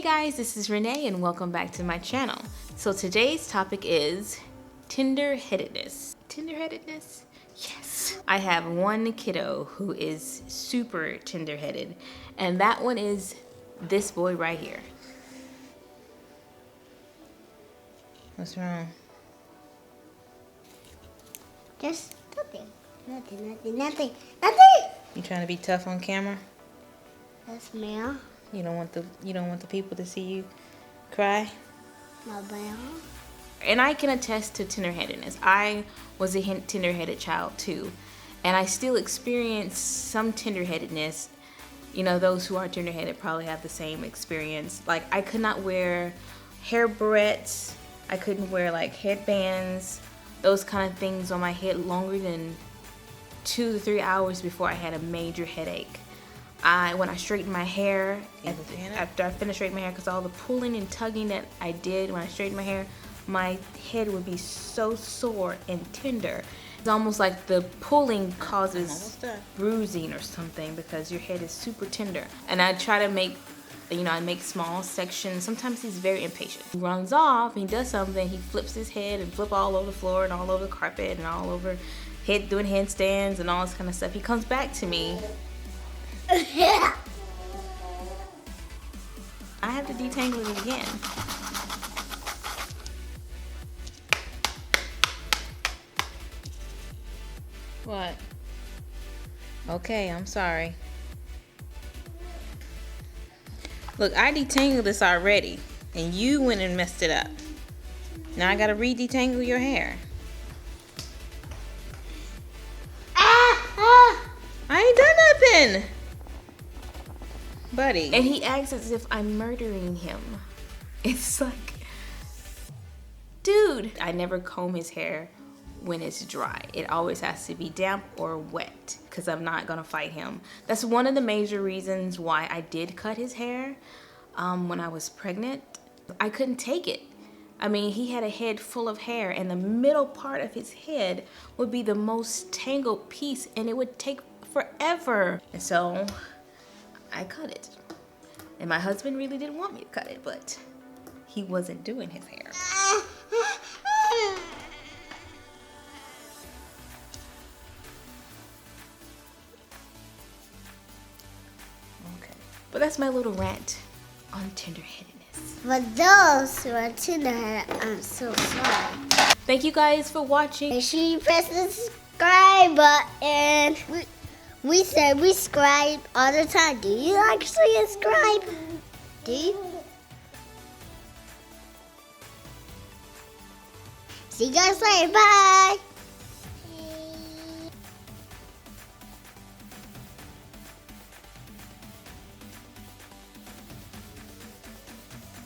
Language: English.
guys, this is Renee and welcome back to my channel. So today's topic is tender-headedness. Tender-headedness? Yes. I have one kiddo who is super tender-headed, and that one is this boy right here. What's wrong? Just nothing. You trying to be tough on camera? Yes, ma'am. You don't want the people to see you cry? No, ma'am. And I can attest to tender-headedness. I was a tender-headed child too, and I still experience some tender-headedness. You know, those who are tender-headed probably have the same experience. Like, I could not wear hair barrettes. I couldn't wear like headbands, those kind of things on my head longer than 2 to 3 hours before I had a major headache. When I straightened my hair, after I finished straightening my hair, because all the pulling and tugging that I did when I straightened my hair, my head would be so sore and tender. It's almost like the pulling causes bruising or something because your head is super tender. And I try to make, I make small sections. Sometimes he's very impatient. He runs off, he does something, he flips his head and flip all over the floor and all over the carpet and all over doing handstands and all this kind of stuff. He comes back to me. I have to detangle it again. What? Okay, I'm sorry. Look, I detangled this already, and you went and messed it up. Now I gotta re-detangle your hair. I ain't done nothing, buddy. And he acts as if I'm murdering him. It's like, dude. I never comb his hair when it's dry. It always has to be damp or wet because I'm not gonna fight him. That's one of the major reasons why I did cut his hair when I was pregnant. I couldn't take it. I mean, he had a head full of hair and the middle part of his head would be the most tangled piece and it would take forever. And so I cut it. And my husband really didn't want me to cut it, but he wasn't doing his hair. Okay. But that's my little rant on tender-headedness. For those who are tender-headed, I'm so sorry. Thank you guys for watching. Make sure you press the subscribe button. We say we subscribe all the time. Do you actually subscribe? Do you? See you guys later. Bye.